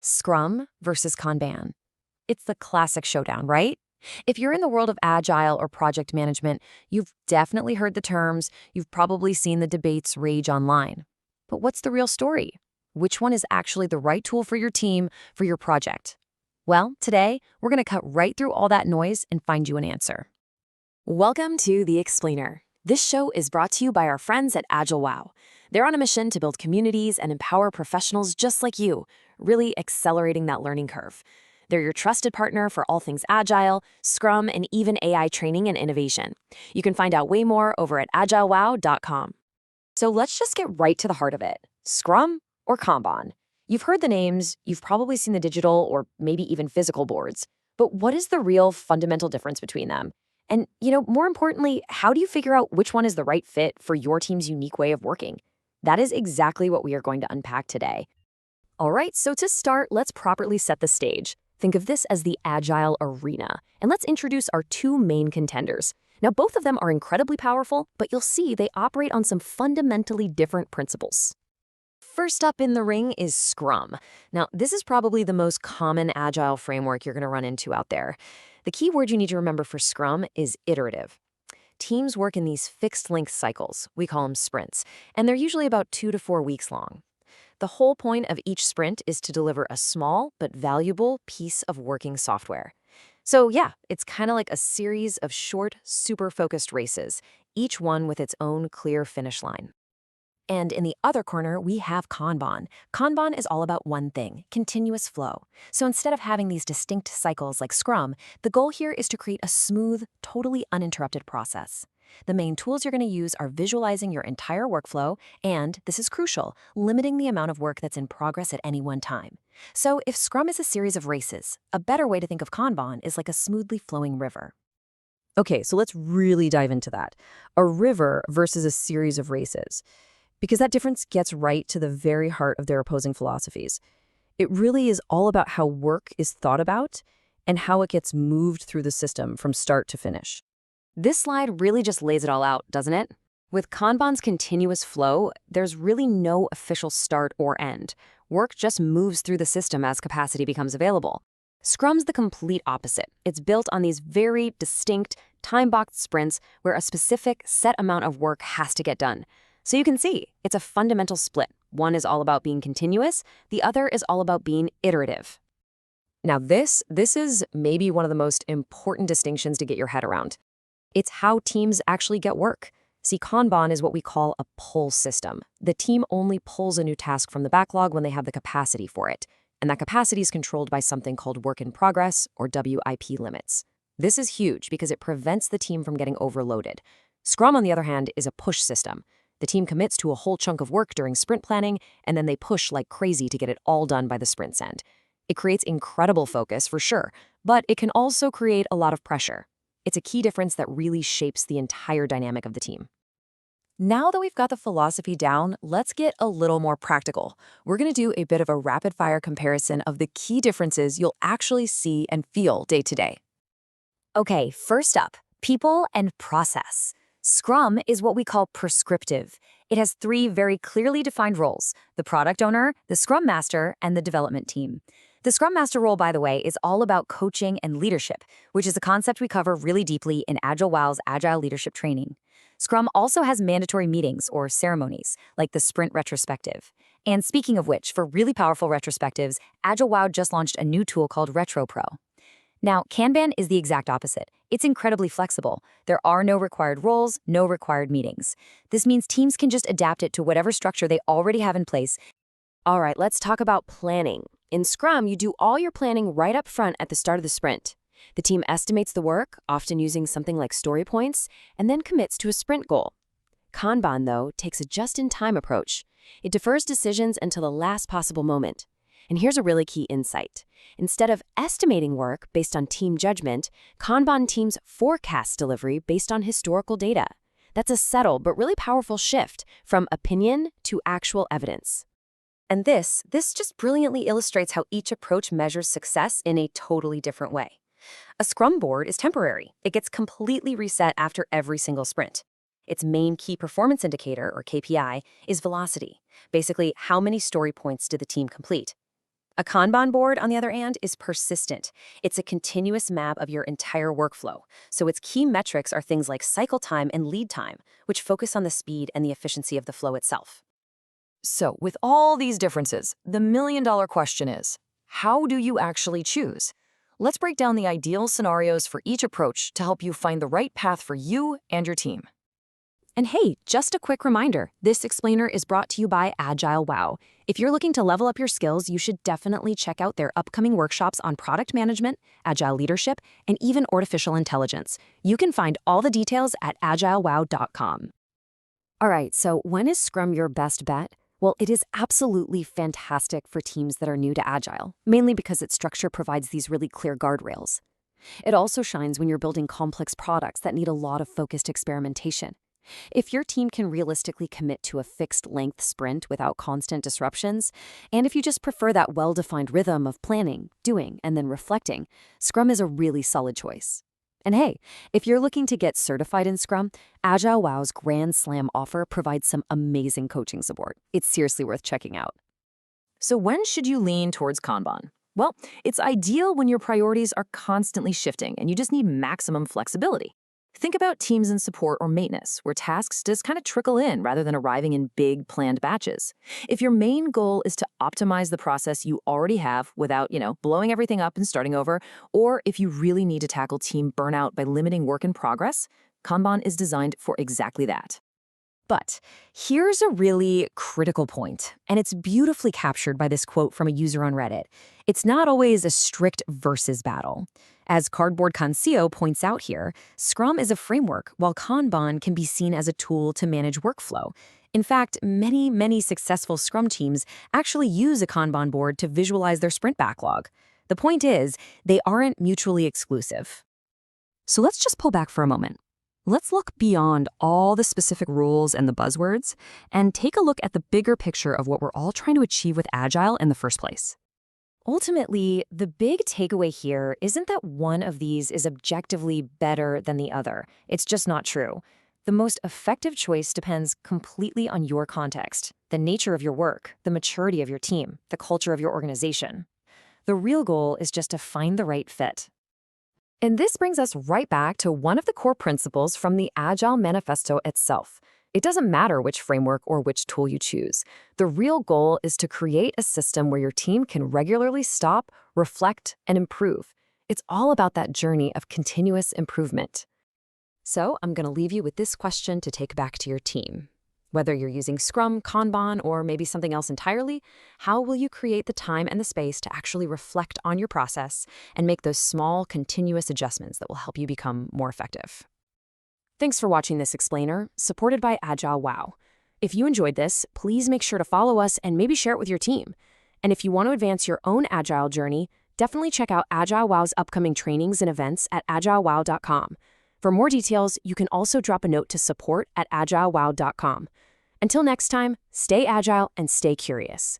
Scrum versus Kanban. It's the classic showdown, right? If you're in the world of agile or project management, you've definitely heard the terms, you've probably seen the debates rage online. But what's the real story? Which one is actually the right tool for your team, for your project? Well, today, we're going to cut right through all that noise and find you an answer. Welcome to The Explainer. This show is brought to you by our friends at AgileWoW. They're on a mission to build communities and empower professionals just like you, really accelerating that learning curve. They're your trusted partner for all things Agile, Scrum, and even AI training and innovation. You can find out way more over at agilewow.com. So let's just get right to the heart of it. Scrum or Kanban? You've heard the names, you've probably seen the digital or maybe even physical boards. But what is the real fundamental difference between them? And, more importantly, how do you figure out which one is the right fit for your team's unique way of working? That is exactly what we are going to unpack today. All right, so to start, let's properly set the stage. Think of this as the agile arena, and let's introduce our two main contenders. Now, both of them are incredibly powerful, but you'll see they operate on some fundamentally different principles. First up in the ring is Scrum. Now, this is probably the most common agile framework you're going to run into out there. The key word you need to remember for Scrum is iterative. Teams work in these fixed-length cycles. We call them sprints, and they're usually about 2 to 4 weeks long. The whole point of each sprint is to deliver a small but valuable piece of working software. So yeah, it's kind of like a series of short, super focused races, each one with its own clear finish line. And in the other corner, we have Kanban. Kanban is all about one thing, continuous flow. So instead of having these distinct cycles like Scrum, the goal here is to create a smooth, totally uninterrupted process. The main tools you're going to use are visualizing your entire workflow and, this is crucial, limiting the amount of work that's in progress at any one time. So if Scrum is a series of races, a better way to think of Kanban is like a smoothly flowing river. Okay, so let's really dive into that. A river versus a series of races. Because that difference gets right to the very heart of their opposing philosophies. It really is all about how work is thought about and how it gets moved through the system from start to finish. This slide really just lays it all out, doesn't it? With Kanban's continuous flow, there's really no official start or end. Work just moves through the system as capacity becomes available. Scrum's the complete opposite. It's built on these very distinct, time-boxed sprints where a specific set amount of work has to get done. So you can see, it's a fundamental split. One is all about being continuous, the other is all about being iterative. Now this is maybe one of the most important distinctions to get your head around. It's how teams actually get work. See, Kanban is what we call a pull system. The team only pulls a new task from the backlog when they have the capacity for it. And that capacity is controlled by something called work in progress, or WIP limits. This is huge because it prevents the team from getting overloaded. Scrum, on the other hand, is a push system. The team commits to a whole chunk of work during sprint planning, and then they push like crazy to get it all done by the sprint's end. It creates incredible focus, for sure, but it can also create a lot of pressure. It's a key difference that really shapes the entire dynamic of the team. Now that we've got the philosophy down, let's get a little more practical. We're going to do a bit of a rapid-fire comparison of the key differences you'll actually see and feel day to day. Okay, first up, people and process. Scrum is what we call prescriptive. It has 3 very clearly defined roles: the product owner, the Scrum Master, and the development team. The Scrum Master role, by the way, is all about coaching and leadership, which is a concept we cover really deeply in AgileWoW's Agile Leadership Training. Scrum also has mandatory meetings or ceremonies, like the Sprint Retrospective. And speaking of which, for really powerful retrospectives, AgileWoW just launched a new tool called RetroPro. Now, Kanban is the exact opposite. It's incredibly flexible. There are no required roles, no required meetings. This means teams can just adapt it to whatever structure they already have in place. All right, let's talk about planning. In Scrum, you do all your planning right up front at the start of the sprint. The team estimates the work, often using something like story points, and then commits to a sprint goal. Kanban, though, takes a just-in-time approach. It defers decisions until the last possible moment. And here's a really key insight. Instead of estimating work based on team judgment, Kanban teams forecast delivery based on historical data. That's a subtle but really powerful shift from opinion to actual evidence. And this just brilliantly illustrates how each approach measures success in a totally different way. A Scrum board is temporary. It gets completely reset after every single sprint. Its main key performance indicator, or KPI, is velocity. Basically, how many story points did the team complete? A Kanban board, on the other hand, is persistent. It's a continuous map of your entire workflow. So its key metrics are things like cycle time and lead time, which focus on the speed and the efficiency of the flow itself. So, with all these differences, the million-dollar question is, how do you actually choose? Let's break down the ideal scenarios for each approach to help you find the right path for you and your team. And hey, just a quick reminder, this explainer is brought to you by AgileWoW. If you're looking to level up your skills, you should definitely check out their upcoming workshops on product management, agile leadership, and even artificial intelligence. You can find all the details at agilewow.com. All right, so when is Scrum your best bet? Well, it is absolutely fantastic for teams that are new to Agile, mainly because its structure provides these really clear guardrails. It also shines when you're building complex products that need a lot of focused experimentation. If your team can realistically commit to a fixed-length sprint without constant disruptions, and if you just prefer that well-defined rhythm of planning, doing, and then reflecting, Scrum is a really solid choice. And hey, if you're looking to get certified in Scrum, AgileWoW's Grand Slam offer provides some amazing coaching support. It's seriously worth checking out. So when should you lean towards Kanban? Well, it's ideal when your priorities are constantly shifting and you just need maximum flexibility. Think about teams in support or maintenance, where tasks just kind of trickle in rather than arriving in big planned batches. If your main goal is to optimize the process you already have without, blowing everything up and starting over, or if you really need to tackle team burnout by limiting work in progress, Kanban is designed for exactly that. But here's a really critical point, and it's beautifully captured by this quote from a user on Reddit. It's not always a strict versus battle. As Cardboard Cansio points out here, Scrum is a framework, while Kanban can be seen as a tool to manage workflow. In fact, many successful Scrum teams actually use a Kanban board to visualize their sprint backlog. The point is, they aren't mutually exclusive. So let's just pull back for a moment. Let's look beyond all the specific rules and the buzzwords and take a look at the bigger picture of what we're all trying to achieve with Agile in the first place. Ultimately, the big takeaway here isn't that one of these is objectively better than the other. It's just not true. The most effective choice depends completely on your context, the nature of your work, the maturity of your team, the culture of your organization. The real goal is just to find the right fit. And this brings us right back to one of the core principles from the Agile Manifesto itself. It doesn't matter which framework or which tool you choose. The real goal is to create a system where your team can regularly stop, reflect, and improve. It's all about that journey of continuous improvement. So I'm going to leave you with this question to take back to your team. Whether you're using Scrum, Kanban, or maybe something else entirely, how will you create the time and the space to actually reflect on your process and make those small, continuous adjustments that will help you become more effective? Thanks for watching this explainer, supported by AgileWoW. If you enjoyed this, please make sure to follow us and maybe share it with your team. And if you want to advance your own Agile journey, definitely check out AgileWoW's upcoming trainings and events at agilewow.com. For more details, you can also drop a note to support@agilewow.com. Until next time, stay agile and stay curious.